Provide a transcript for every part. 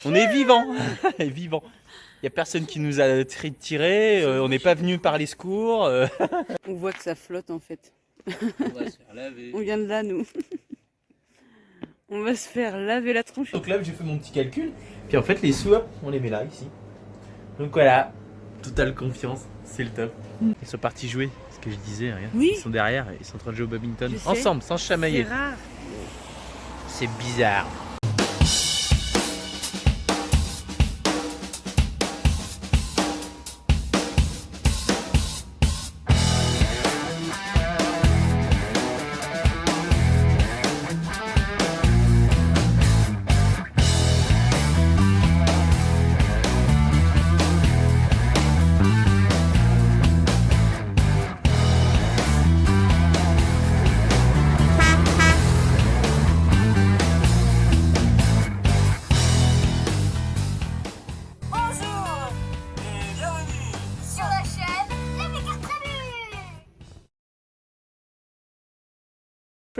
On est vivant, vivant. Il n'y a personne qui nous a tiré, on n'est pas venu par les secours. On voit que ça flotte en fait. On va se faire laver. On vient de là, nous. On va se faire laver la tronche. Donc là, j'ai fait mon petit calcul. Puis en fait, les sous, hop, on les met là, ici. Donc voilà, totale confiance, c'est le top. Ils sont partis jouer, ce que je disais, regarde. Oui. Ils sont derrière, ils sont en train de jouer au badminton. Je sais. Ensemble, sans se chamailler. C'est rare. C'est bizarre.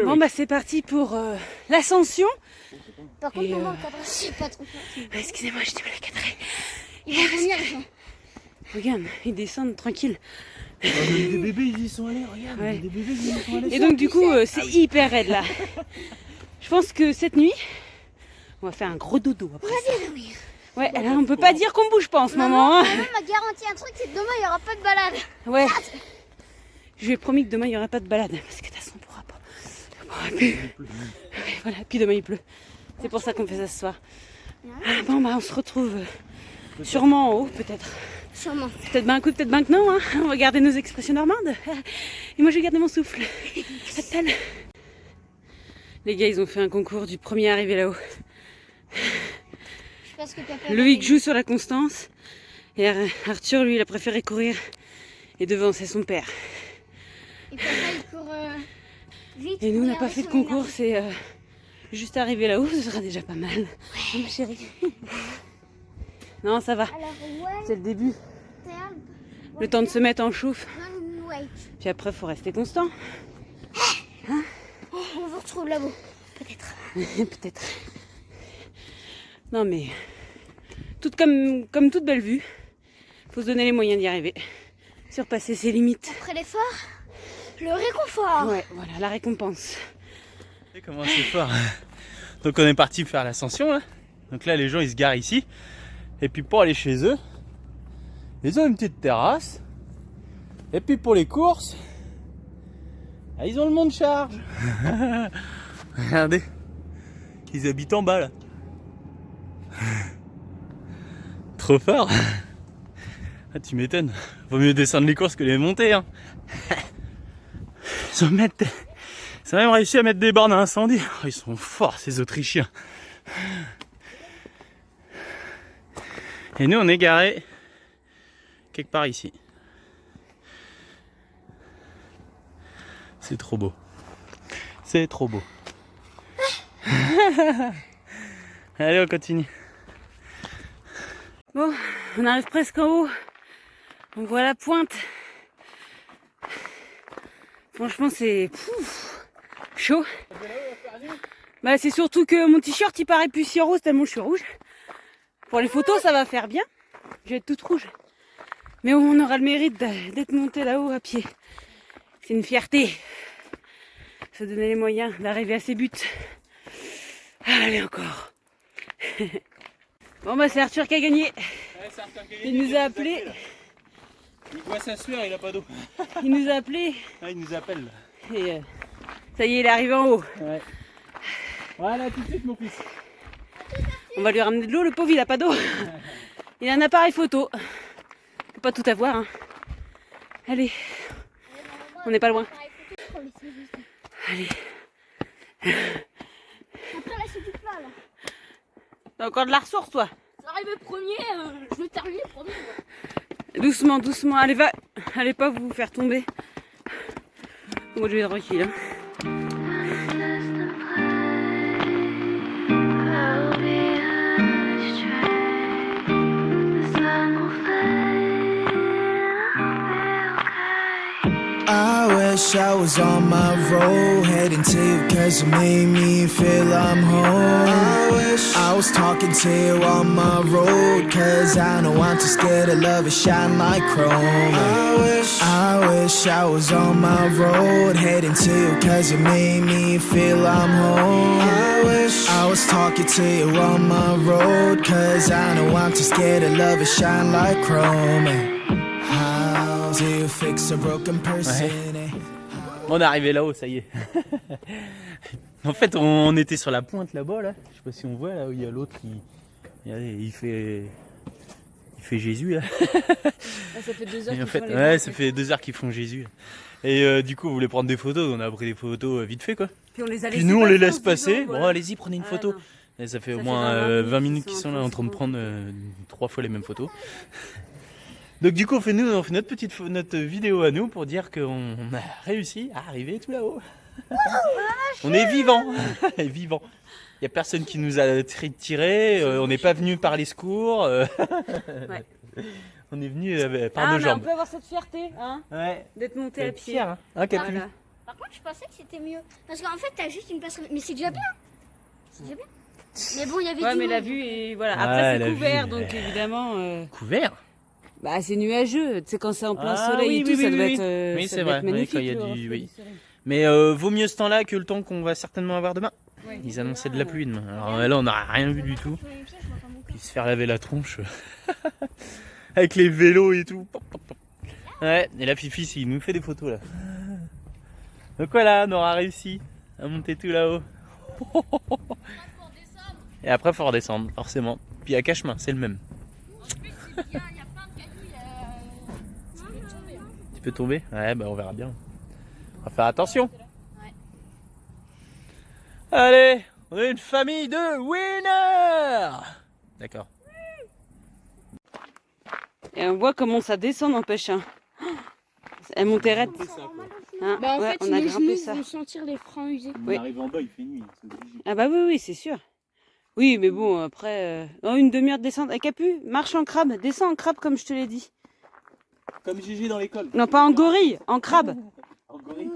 Bon bah c'est parti pour l'ascension. Par contre, Et, maman, le cadre, c'est pas trop fort. Excusez-moi, je dis mal cadré. Ils vont venir, les gens. Regarde, ils descendent tranquille. Des bébés, ils y sont allés, regarde. Ouais. Des bébés, ils y sont allés. Et donc du coup, c'est hyper raide là. Je pense que cette nuit, on va faire un gros dodo après ça. Ouais, là on peut pas dire qu'on bouge pas en ce moment. Hein. Maman m'a garanti un truc, c'est que demain, il n'y aura pas de balade. Ouais. Je lui ai promis que demain il y aurait pas de balade parce que de toute façon on pourra pas. Ouais, voilà, puis demain il pleut. C'est pour ça qu'on fait ça ce soir. Ah, bon bah on se retrouve sûrement en haut peut-être. Sûrement. Peut-être ben un coup, peut-être ben que non. Hein. On va garder nos expressions normandes. Et moi je vais garder mon souffle. Fatal. Les gars ils ont fait un concours du premier arrivé là-haut. Je pense que papa. Loïc joue sur la constance. Et Arthur lui il a préféré courir et devancer son père. Et papa, il court vite. Et nous on n'a pour pas garder fait de son concours, c'est juste arriver là-haut, ce sera déjà pas mal. Oh, ma chérie. Non ça va, élan. Alors, ouais, c'est le début. terme. Le temps de se mettre en chauffe. Ouais. Puis après faut rester constant. Oh, on vous retrouve là-haut. Peut-être. Peut-être. Non mais, tout comme toute belle vue, faut se donner les moyens d'y arriver. Surpasser ses limites. Après l'effort, le réconfort. Ouais, voilà, la récompense. Et comment c'est fort. Donc on est parti faire l'ascension là. Donc là les gens ils se garent ici. Et puis pour aller chez eux, ils ont une petite terrasse. Et puis pour les courses, ils ont le monte charge. Regardez, ils habitent en bas là. Trop fort. Ah, tu m'étonnes. Vaut mieux descendre les courses que les monter. Hein. Ils ont même réussi à mettre des bornes à incendie. Oh, ils sont forts ces Autrichiens. Et nous on est garés quelque part ici. C'est trop beau. C'est trop beau. Allez on continue. Bon, on arrive presque en haut. On voit la pointe. Franchement c'est chaud. Bah c'est surtout que mon t-shirt il paraît plus si rose tellement je suis rouge. Pour les photos ça va faire bien. Je vais être toute rouge. Mais on aura le mérite d'être monté là-haut à pied. C'est une fierté. Se donner les moyens d'arriver à ses buts. Allez encore. Bon bah c'est Arthur qui a gagné. Il nous a appelé. Il voit sa sueur, il a pas d'eau. Il nous a appelé. Ah, il nous appelle. Et ça y est, il est arrivé en haut. Ouais. Voilà tout de suite mon fils. On va lui ramener de l'eau, le pauvre il a pas d'eau. Il a un appareil photo. Il peut pas tout avoir. Hein. Allez, on n'est pas loin. Allez. Après, là, c'est du plat, là. T'as encore de la ressource toi. J'arrive premier, je vais terminer premier. Doucement, doucement. Allez, va. Allez pas vous faire tomber. Moi je vais tranquille. Hein. I wish wish I was on my road, heading to you cause you made me feel I'm home. I wish I was talking to you on my road, cause I know I'm too scared to love it shine like chrome. I wish I was on my road, heading to you cause you made me feel I'm home. I wish I was talking to you on my road, cause I know I'm too scared to love it shine like chrome. How do you fix a broken person? On est arrivé là-haut, ça y est. En fait, on était sur la pointe là-bas, là. Je sais pas si on voit là où il y a l'autre qui. Il fait Jésus là. Ça fait 2 heures Et en fait, ouais, ça fait 2 heures qu'ils font Jésus. Et du coup, on voulait prendre des photos. On a pris des photos vite fait quoi. Puis nous, on les laisse passer. passer. Bon, allez-y, prenez une photo. Et ça fait au moins 20 minutes qu'ils sont là en train de prendre 3 fois les mêmes photos. Donc du coup, on fait notre vidéo à nous pour dire qu'on a réussi à arriver tout là-haut. On est vivant, vivant. Il n'y a personne qui nous a tiré, on n'est pas venu par les secours. Ouais. On est venu par nos jambes. On peut avoir cette fierté, hein, Ouais. d'être monté à pied. Fier, hein. Ah, Capu. Voilà. Par contre, je pensais que c'était mieux. Parce qu'en fait, t'as juste une place. Mais c'est déjà bien. C'est déjà bien. Mais bon, il y avait Ouais, du mais monde. la vue est. Voilà. Ah, Après, la c'est couvert, vue, donc évidemment. Couvert. Bah, c'est nuageux. Tu sais, quand c'est en plein Ah, soleil oui, et tout, oui, ça oui, doit oui. être. Oui, ça c'est doit vrai. être Oui, magnifique, quand il y a le du- reflet oui. du soleil. Mais vaut mieux ce temps-là que le temps qu'on va certainement avoir demain. Ouais. Ils annonçaient de la pluie demain. Alors là, on n'a rien vu du tout. Puis se faire laver la tronche avec les vélos et tout. Ouais, et la Fifi, il nous fait des photos là. Donc voilà, on aura réussi à monter tout là-haut. Et après, il faut redescendre, forcément. Puis à cache-main, c'est le même. Tu peux tomber? Ouais, bah on verra bien. On va faire attention. Allez, on est une famille de winners. D'accord. Et on voit comment ça descend, n'empêche. Hein. Elle montait raide. Hein, Bah, en ouais, fait, on a les grimpé genoux ça. vont sentir les freins usés. Oui. arrive en bas, il fait nuit. C'est obligé. Ah bah oui, c'est sûr. Oui, mais bon, après, dans une demi-heure de descente. Capu, marche en crabe, descends en crabe comme je te l'ai dit. Comme Gigi dans l'école. Non, pas en gorille, en crabe. En gorille.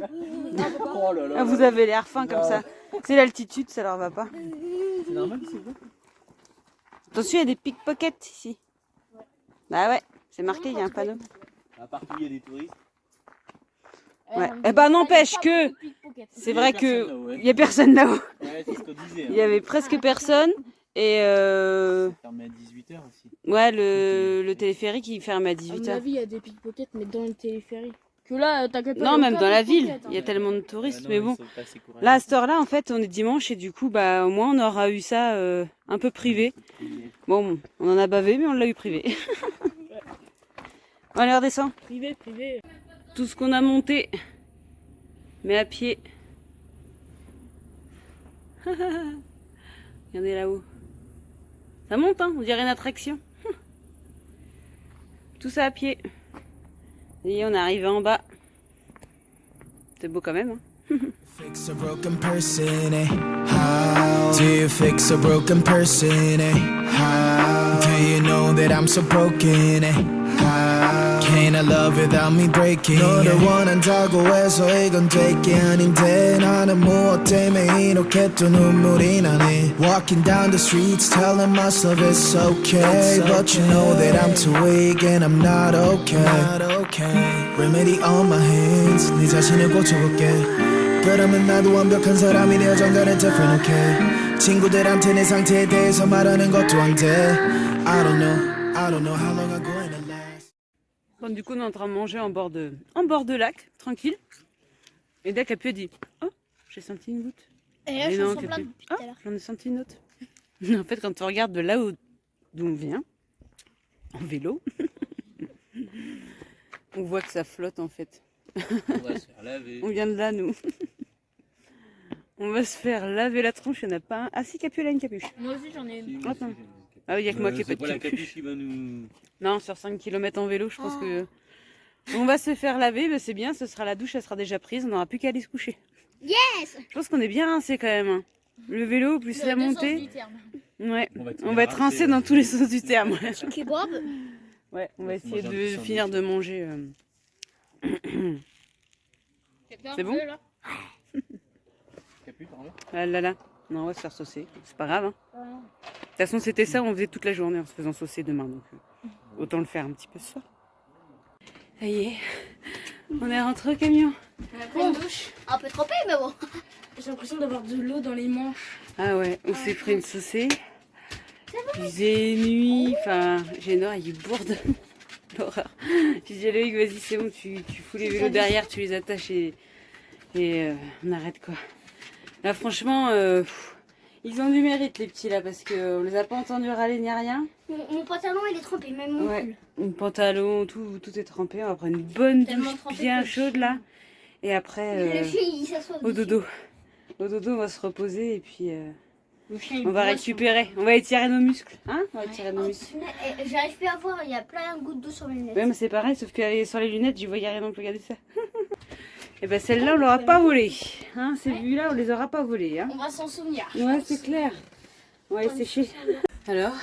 Oh là là. Ah, vous avez l'air fin comme ça. C'est l'altitude, ça leur va pas. C'est normal ici. Attention, il y a des pickpockets ici. Bah ouais, c'est marqué, il y a un panneau. À part qu'il y a des touristes. Ouais. Eh ben n'empêche que c'est vrai que il y a personne là-haut. Ouais, c'est ce qu'on disait. Il y avait presque personne et Ça fermait à 18h aussi. ouais, le téléphérique il ferme à À mon 18h. avis, il y a des pickpockets, mais dans le téléphérique. Que là, t'as qu'à pas Non, y même avoir dans la pickpocket, ville, hein. il y a tellement de touristes, mais bon. Là, Là, à cette heure-là, en fait, on est dimanche et du coup, bah, au moins, on aura eu ça un peu privé. Bon, on en a bavé, mais on l'a eu privé. Bon, allez, redescend. Privé. Tout ce qu'on a monté, mais à pied. Regardez là-haut. Ça monte, hein, on dirait une attraction. Tout ça à pied. Et on est arrivé en bas. C'est beau quand même, hein. Fix a broken person, eh? How do you fix a broken person, eh? How do you know that I'm so broken, eh? How can I love without me breaking? 너를 원한다고 해서 이건 될 게 아닌데 나는 무엇 때문에 이렇게 또 눈물이 나네. Walking down the streets telling myself it's okay, but you know that I'm too weak and I'm not okay. Remedy on my hands, 네 자신을 고쳐볼게. 그러면 나도 완벽한 사람이 되어 정갈은 different, okay. 친구들한테 내 상태에 대해서 말하는 것도 안 돼. I don't know how long I'm going to last. Bon, du coup, on est en train de manger en bord de lac, tranquille. Et dès Capu a dit, oh, j'ai senti une goutte. Et là, Mais je non, sens plein Capu. depuis Oh, tout à l'heure. j'en ai senti une autre. En fait, quand on regarde de là d'où on vient, en vélo, on voit que ça flotte en fait. On va se faire laver. On vient de là, nous. On va se faire laver la tronche, il n'y en a pas un. Ah si, Capu, elle a une capuche. Moi aussi, j'en ai une. Attends. Ah oui, il n'y a que moi qui n'ai pas C'est de pas la capuche. capuche qui va nous. Non, sur 5 km en vélo, je pense que... On va se faire laver, bah c'est bien, ce sera la douche, elle sera déjà prise, on n'aura plus qu'à aller se coucher. Yes. Je pense qu'on est bien rincé quand même. Hein. Le vélo, plus la montée. Ouais, on va être rincé dans tous les sens du terme. Ouais, Kebab. Ouais, on va essayer manger un de petit finir sandwich. de manger. C'est bon? Ah là là. Non, on va se faire saucer. C'est pas grave. Hein. De toute façon, c'était ça, on faisait toute la journée en se faisant saucer demain. Donc, autant le faire un petit peu ce soir. Ça y est. On est rentré au camion. On a pris une douche. Un peu trempée, mais bon. J'ai l'impression d'avoir de l'eau dans les manches. Ah ouais, on s'est pris une saucée. Il faisait nuit. Enfin, Génor, il bourde. L'horreur. J'ai dit à Loïc, vas-y, c'est bon, tu fous les vélos derrière, tu les attaches et on arrête quoi. Là, franchement, ils ont du mérite, les petits là, parce qu'on les a pas entendus râler ni rien. Mon pantalon, il est trempé, même mon pull. Mon pantalon, tout est trempé. On va prendre une bonne Tellement douche trempé bien que- chaude là. Et après, Le chien, il s'assoit au dessus. dodo. Au dodo, on va se reposer et puis Le chien, il on va boit récupérer. On va étirer nos muscles. Hein, on va étirer nos Oh, muscles. punaise, j'arrive plus à voir, il y a plein de gouttes d'eau sur mes lunettes. Ouais, mais c'est pareil, sauf que sur les lunettes, je voyais rien donc regardez ça. Et ben celle-là, on l'aura pas volée. Hein, ces vues-là, on les aura pas volées. Hein. On va s'en souvenir. Ouais, c'est clair. On va les sécher. Alors?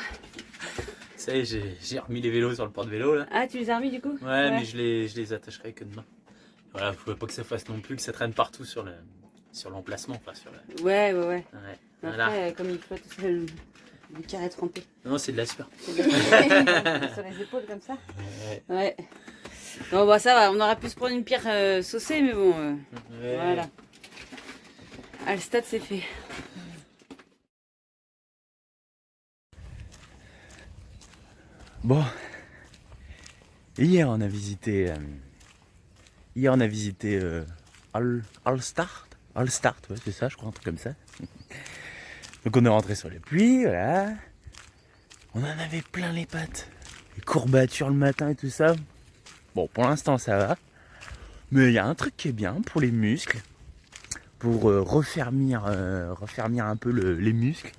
Ça y est, j'ai remis les vélos sur le porte-vélo là. Ah, tu les as remis du coup? Ouais, mais je les attacherai que demain. Voilà, faut pas que ça fasse non plus que ça traîne partout sur l'emplacement, pas sur le. Ouais. Ouais, Après, voilà. comme il flotte, c'est le carré trempé. Non, c'est de la sueur. Sur les épaules comme ça. Ouais. Bon, bah ça va, on aurait pu se prendre une pierre saucée, mais bon, Ouais. voilà. Ah, le stade, c'est fait. Bon, hier on a visité Allstart, ouais c'est ça, je crois un truc comme ça. Donc on est rentré sur les pluies, voilà. On en avait plein les pattes, les courbatures le matin et tout ça. Bon, pour l'instant ça va, mais il y a un truc qui est bien pour les muscles, pour refermir un peu les muscles.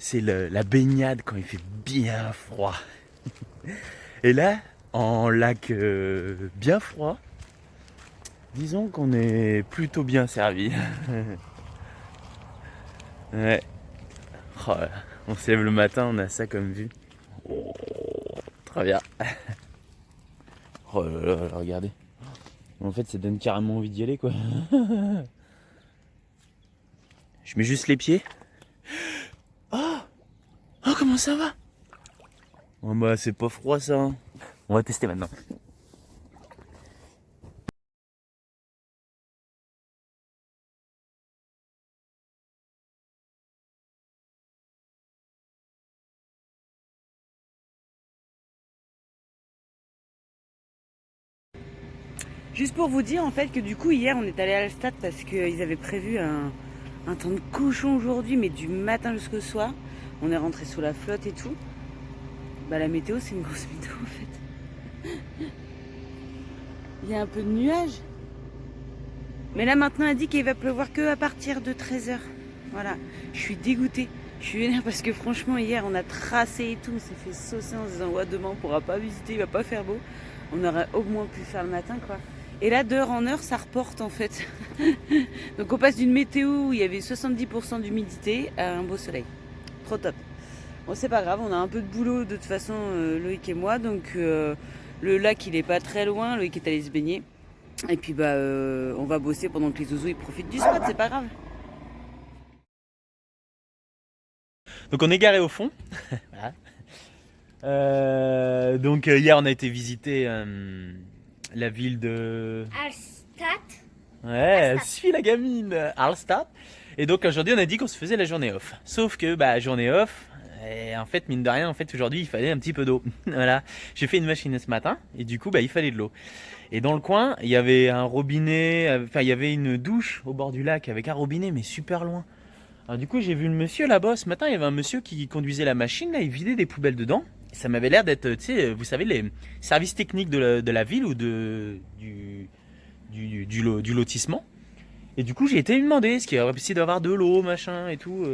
C'est la baignade quand il fait bien froid. Et là, en lac bien froid, disons qu'on est plutôt bien servi. Ouais. Oh là, on se lève le matin, on a ça comme vue. Oh, très bien. Oh là là, regardez. En fait, ça donne carrément envie d'y aller, quoi. Je mets juste les pieds. Oh, comment ça va? Oh bah c'est pas froid ça. Hein. On va tester maintenant. Juste pour vous dire en fait que du coup hier on est allé à Allstad parce qu'ils avaient prévu un temps de cochon aujourd'hui, mais du matin jusqu'au soir. On est rentré sous la flotte et tout. Bah la météo c'est une grosse météo en fait. Il y a un peu de nuages. Mais là maintenant elle dit qu'il va pleuvoir que à partir de 13h. Voilà. Je suis dégoûtée. Je suis vénère parce que franchement hier on a tracé et tout. On s'est fait saucer en se disant ouais demain on pourra pas visiter, il va pas faire beau. On aurait au moins pu faire le matin quoi. Et là d'heure en heure ça reporte en fait. Donc on passe d'une météo où il y avait 70% d'humidité à un beau soleil. Trop top. Bon c'est pas grave, on a un peu de boulot de toute façon Loïc et moi. Donc le lac il est pas très loin, Loïc est allé se baigner. Et puis bah on va bosser pendant que les zouzous ils profitent du spot, c'est pas grave. Donc on est garé au fond. Voilà. Donc hier on a été visiter la ville de... Allstad. Ouais, suis la gamine, Allstad. Et donc aujourd'hui on a dit qu'on se faisait la journée off. Sauf que bah journée off, et en fait mine de rien, en fait aujourd'hui il fallait un petit peu d'eau. Voilà, j'ai fait une machine ce matin et du coup bah il fallait de l'eau. Et dans le coin il y avait un robinet, enfin il y avait une douche au bord du lac avec un robinet mais super loin. Alors du coup j'ai vu le monsieur là-bas ce matin, il y avait un monsieur qui conduisait la machine là, il vidait des poubelles dedans. Ça m'avait l'air d'être, tu sais, vous savez les services techniques de la ville ou du lotissement. Et du coup j'ai été lui demander est-ce qu'il y aurait possible d'avoir de l'eau machin et tout,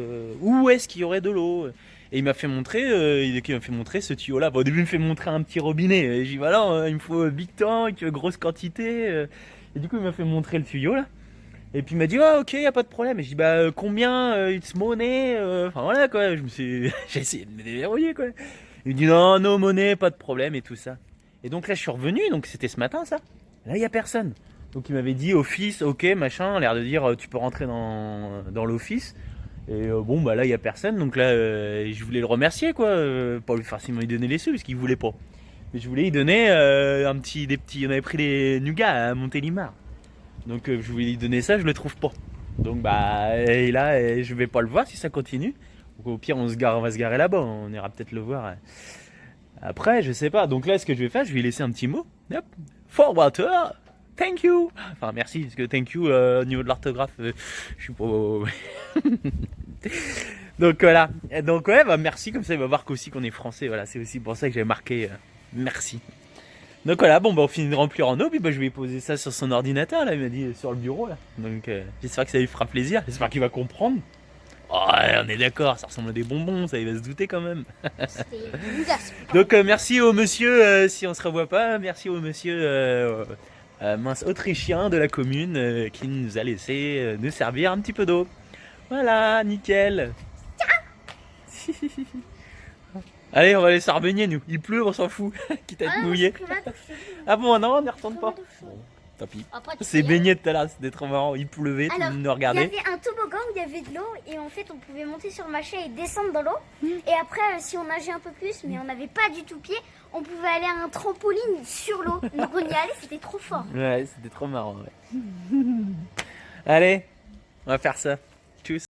où est-ce qu'il y aurait de l'eau. Et il m'a fait montrer, ce tuyau là. Bon, au début il me fait montrer un petit robinet. Et j'ai dit voilà, il me faut big tank, grosse quantité. Et du coup il m'a fait montrer le tuyau là. Et puis il m'a dit ah ok y a pas de problème. Et je dis bah combien it's money. Enfin voilà quoi. J'ai essayé de me déverrouiller quoi. Il me dit non no money pas de problème et tout ça. Et donc là je suis revenu, donc c'était ce matin ça. Là il y a personne. Donc il m'avait dit office, ok, machin, l'air de dire tu peux rentrer dans l'office. Et bon bah là il y a personne, donc là je voulais le remercier quoi, pas lui forcément lui donner les sous parce qu'il voulait pas. Mais je voulais lui donner on avait pris des nougats à Montélimar. Donc je voulais lui donner ça, je le trouve pas. Donc bah et là je vais pas le voir si ça continue. Donc au pire on va se garer là-bas, on ira peut-être le voir après, je sais pas. Donc là ce que je vais faire, je vais lui laisser un petit mot. Hop. For water, thank you. Enfin merci, parce que thank you au niveau de l'orthographe, je suis pas. Donc voilà. Donc ouais, bah merci, comme ça il va voir qu'aussi qu'on est français. Voilà, c'est aussi pour ça que j'avais marqué merci. Donc voilà, bon bah on finit de remplir en eau, puis bah je vais poser ça sur son ordinateur là, il m'a dit sur le bureau là. Donc j'espère que ça lui fera plaisir, j'espère qu'il va comprendre. Oh ouais, on est d'accord, ça ressemble à des bonbons, ça il va se douter quand même. Donc merci au monsieur, si on se revoit pas, merci au monsieur mince autrichien de la commune qui nous a laissé nous servir un petit peu d'eau. Voilà, nickel. Allez, on va aller se faire baigner nous, il pleut, on s'en fout, quitte à être mouillé. Ah bon, non, on n'y retourne pas. Bon, tant pis. C'est baigné tout à l'heure, c'était trop marrant, il pleuvait, tout le monde nous regardait. Il y avait un toboggan où il y avait de l'eau et en fait on pouvait monter sur le machin et descendre dans l'eau. Et après si on nageait un peu plus mais on n'avait pas du tout pied, on pouvait aller à un trampoline sur l'eau. Donc on y allait, c'était trop fort. Ouais, c'était trop marrant. Ouais. Allez, on va faire ça. Tchuss.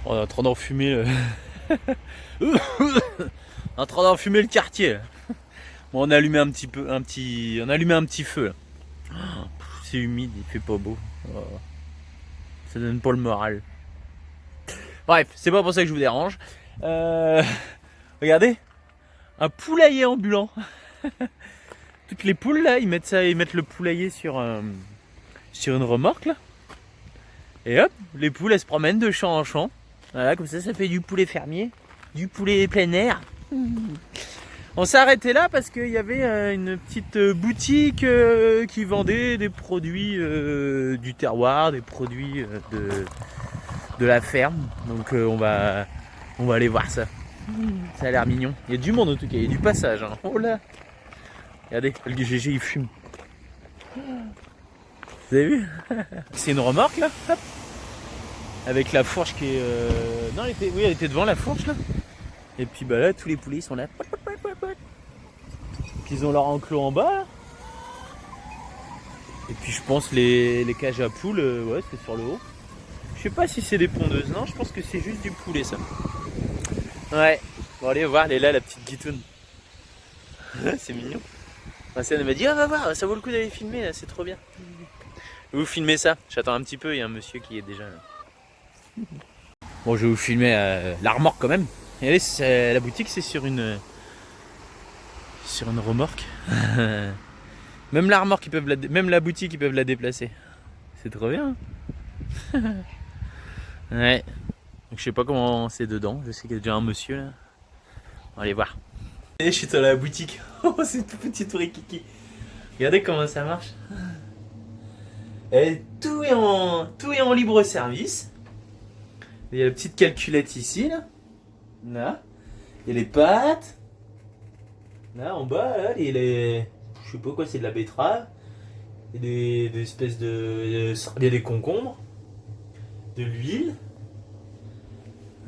On est en train d'enfumer en train d'enfumer le quartier. Bon, on a allumé un petit feu. Là. C'est humide, il fait pas beau. Ça donne pas le moral. Bref, c'est pas pour ça que je vous dérange. Regardez, un poulailler ambulant. Toutes les poules là, ils mettent le poulailler sur une remorque là. Et hop, les poules elles se promènent de champ en champ. Voilà, comme ça fait du poulet fermier, du poulet plein air. On s'est arrêté là parce qu'il y avait une petite boutique qui vendait des produits du terroir, des produits de la ferme. Donc on va aller voir ça. Ça a l'air mignon. Il y a du monde en tout cas, il y a du passage. Hein. Oh là! Regardez, le GG il fume. Vous avez vu? C'est une remorque là, hop. Avec la fourche qui est... Non, elle était devant la fourche là. Et puis bah là, tous les poulets sont là. Puis ils ont leur enclos en bas là. Et puis je pense les cages à poules, ouais, c'est sur le haut. Je sais pas si c'est des pondeuses, non, je pense que c'est juste du poulet ça. Ouais, bon allez voir, elle est là la petite guitoune. C'est mignon. Elle m'a dit, ah va voir, ça vaut le coup d'aller filmer, c'est trop bien. Vous filmez ça, j'attends un petit peu, il y a un monsieur qui est déjà là. Bon, je vais vous filmer la remorque quand même. Et allez, la boutique c'est sur une remorque. Même la remorque, même la boutique ils peuvent la déplacer. C'est trop bien. Ouais. Donc je sais pas comment c'est dedans, je sais qu'il y a déjà un monsieur là. On va aller voir. Et je suis dans la boutique. Oh, c'est tout petit tout rikiki. Regardez comment ça marche. Et tout est en libre service. Il y a la petite calculette ici, là. Là. Il y a les pâtes. Là, en bas, là, je sais pas quoi, c'est de la betterave. Il y a des espèces de... Il y a des concombres. De l'huile.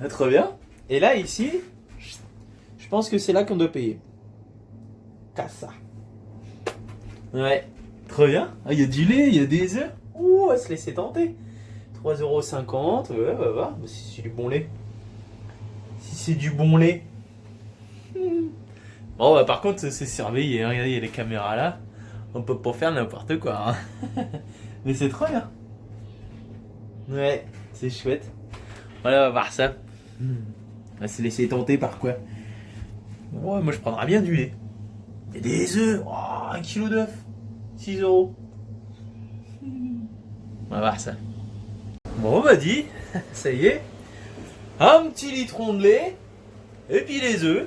Ah, très bien. Et là, ici, je pense que c'est là qu'on doit payer. Cassa. Ouais. Très bien. Ah, il y a du lait, il y a des œufs. Ouh, on va se laisser tenter. 3,50 €. Ouais, va voir. Bah, si c'est du bon lait. Si c'est du bon lait. Bon, bah, par contre, c'est surveillé. Regardez, il y a les caméras là. On peut pas faire n'importe quoi. Hein. Mais c'est trop bien. Ouais, c'est chouette. Voilà, on va voir ça. On va se laisser tenter par quoi. Ouais, moi je prendrais bien du lait. Il y a des œufs. Oh, 1 kilo d'œufs. 6 €. On va voir ça. Bon, on m'a dit, ça y est. Un petit litron de lait. Et puis les œufs.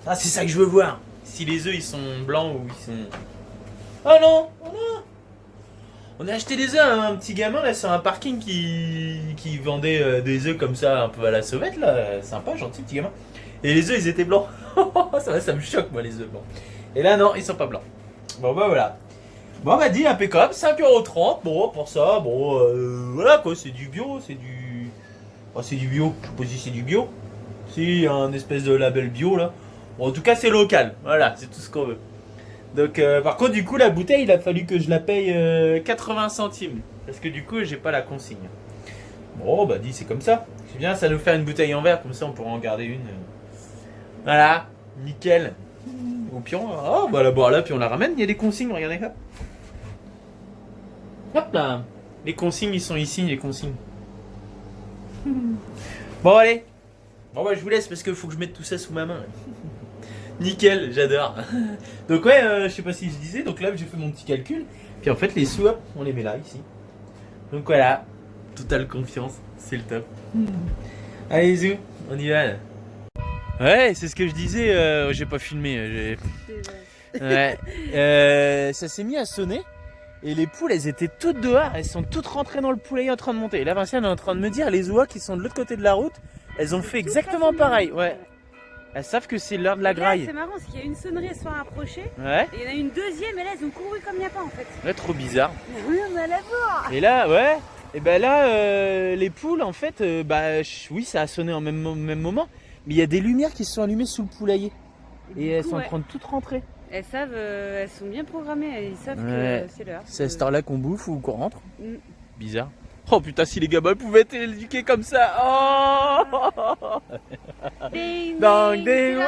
Ah, c'est ça que je veux voir. Si les œufs ils sont blancs ou ils sont. Ah non, oh non. On a acheté des œufs à un petit gamin là sur un parking qui vendait des œufs comme ça un peu à la sauvette là. Sympa, gentil petit gamin. Et les œufs ils étaient blancs. ça me choque moi les œufs blancs. Et là non, ils sont pas blancs. Bon bah voilà. Bon on m'a dit impeccable, 5,30 €. Bon pour ça, bon voilà quoi, c'est du bio, c'est du... Oh, c'est du bio, je sais pas si c'est du bio. Si, un espèce de label bio là. Bon en tout cas c'est local, voilà, c'est tout ce qu'on veut. Donc par contre du coup la bouteille il a fallu que je la paye 80 centimes. Parce que du coup j'ai pas la consigne. Bon bah dis c'est comme ça. C'est bien, ça nous fait une bouteille en verre, comme ça on pourra en garder une. Voilà, nickel. Au pion, oh bah là, bon, là puis on la ramène, il y a des consignes, regardez hop. Hop là. Les consignes ils sont ici, les consignes. Bon allez. Bon bah je vous laisse parce qu'il faut que je mette tout ça sous ma main. Nickel, j'adore. Donc ouais, je sais pas si je disais, donc là j'ai fait mon petit calcul. Puis en fait les sous, hop, on les met là, ici. Donc voilà, totale confiance, c'est le top. Allez zou, on y va là. Ouais, c'est ce que je disais, j'ai pas filmé. Ouais, ça s'est mis à sonner. Et les poules, elles étaient toutes dehors, elles sont toutes rentrées dans le poulailler en train de monter. Et là, Vinciane est en train de me dire, les oies qui sont de l'autre côté de la route, elles ont fait exactement pareil. Ouais. Elles savent que c'est l'heure de la graille. C'est marrant, c'est qu'il y a une sonnerie, elles sont rapprochées. Ouais. Et il y en a une deuxième, et là, elles ont couru comme il n'y a pas en fait. Ouais, trop bizarre. Mais oui, on a la voir. Et là, ouais. Et ben là, les poules, en fait, oui, ça a sonné en même moment. Mais il y a des lumières qui se sont allumées sous le poulailler. Et elles sont en train de toutes rentrer. Elles savent, elles sont bien programmées, elles savent Ouais. que c'est l'heure. C'est à cette heure-là qu'on bouffe ou qu'on rentre. Mm. Bizarre. Oh putain, si les gamins pouvaient être éduqués comme ça. Oh Ding, Ding, ding, ding.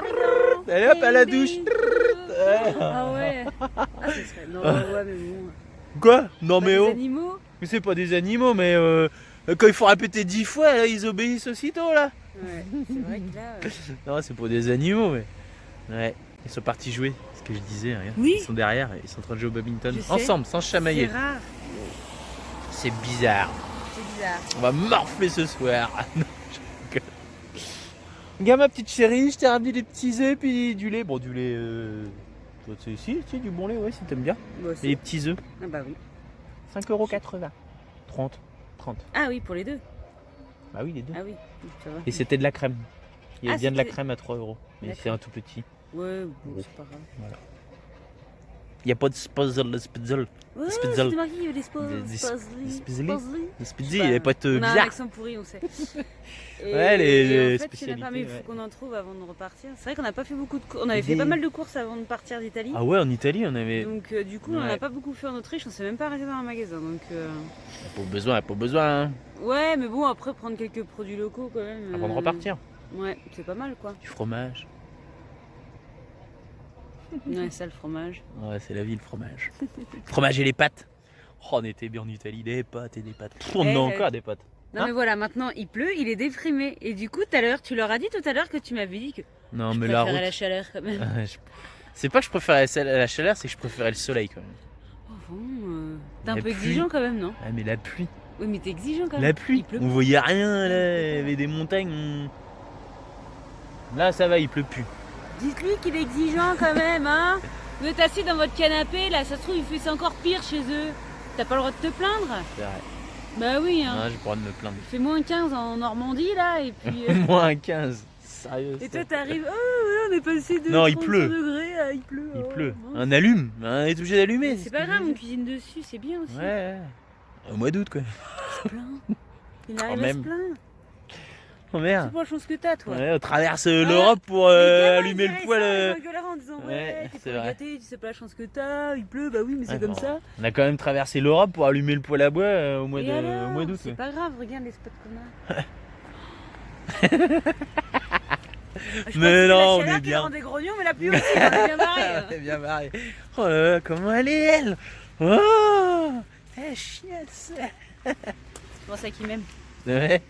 c'est Allez hop, à la Ding, douche. ding. Ah ouais. Ah, ça serait... Non, ouais, mais bon. Quoi? Non mais Des oh. animaux. Mais c'est pas des animaux, mais quand il faut répéter 10 fois, là, ils obéissent aussitôt là. Ouais, c'est vrai que là... Non, c'est pas des animaux, mais... Ouais, ils sont partis jouer, ce que je disais, regarde. Oui. Ils sont derrière, ils sont en train de jouer au badminton. Je sais. Ensemble, sans se chamailler. C'est rare, C'est bizarre. c'est bizarre. On va morfler ce soir. Non, je rigole. Regarde ma petite chérie, je t'ai ramené des petits œufs puis du lait. Bon, du lait... toi, tu sais, si, du bon lait, ouais, si t'aimes bien. Bon, Et les petits œufs, Ah bah oui. 5,80 €. 30. Ah oui, pour les deux. Bah oui, les deux. Ah oui, ça va. Et c'était de la crème. Il y a Ah, bien de la c'était- crème à 3 €. Mais D'accord. c'est un tout petit. Ouais, bon, c'est pas grave. Il n'y a pas de spazzle, de spazzle. Ouais, Spitzel. c'était marqué, il y avait des Des Spazli. Spitzel. Le speedy, Je sais il n'y pas, a pas de On a un bizarre. accent pourri, on sait. Ouais, les en fait, il y en a pas, mais il spécialités, faut ouais. qu'on en trouve avant de repartir. C'est vrai qu'on n'a pas fait beaucoup de courses. On avait fait Des- pas mal de courses avant de partir d'Italie. Ah ouais, en Italie, on avait. Donc du coup, on Ouais. n'a pas beaucoup fait en Autriche. On s'est même pas arrêté dans un magasin. Donc Pas besoin, pas besoin. Hein. ouais, mais bon, après prendre quelques produits locaux quand même. Avant de repartir. Ouais, c'est pas mal quoi. Du fromage. Ouais, ça le fromage. Ouais, c'est la vie, le fromage. Fromage et les pâtes. Oh, on était bien en Italie, des pâtes et des pâtes. Pff, on en a Eh, encore des pâtes. Non Hein mais voilà, maintenant il pleut, il est déprimé. Et du coup, tout à l'heure, tu leur as dit tout à l'heure que tu m'avais dit que Non, je mais la préférais route. la chaleur quand même. C'est pas que je préférais la chaleur, c'est que je préférais le soleil quand même. Oh, bon, t'es un La peu pluie. exigeant quand même, non? Ah, mais la pluie. Oui, mais t'es exigeant quand même. La pluie. Il pleut. On voyait rien là, il y avait des montagnes. Là, ça va, il pleut plus. Dites-lui qu'il est exigeant quand même, hein. Vous êtes assis dans votre canapé, là, ça se trouve, il fait c'est encore pire chez eux. T'as pas le droit de te plaindre. C'est vrai. Bah oui, hein. Ah, j'ai pas le droit de me plaindre. Il fait moins 15 en Normandie là, et puis. Moins 15. Sérieux. Et ça. toi t'arrives, oh on est passé de Non, il 35 pleut. degrés à il pleut. Il oh, pleut. mince. Un allume. On est obligé d'allumer. C'est pas grave, on cuisine dessus, c'est bien aussi. Ouais. Au mois d'août quoi. Il se plaint. Il Quand arrive à se même. plaindre. Oh C'est merde. pas la chance que t'as toi. Ouais, on traverse Voilà. l'Europe pour Les gamins, allumer ils le diraient poêle. ça, ils s'engueuleraient en disant Ouais, ouais, t'es c'est pas vrai. gâté, tu sais pas la chance que t'as, il pleut, bah oui, mais c'est Ouais, comme bon, ça. On a quand même traversé l'Europe pour allumer le poêle à bois au mois Et alors, au mois d'août. c'est ouais. pas grave, regarde les spots qu'on a. Je Mais pensais que non, la on chaleur est qui bien. rend des grognons, mais la pluie aussi, on est bien barré. On est bien barré. Oh là là, comment elle est elle. Oh, elle chiasse. C'est pour ça qu'il m'aime. Ouais.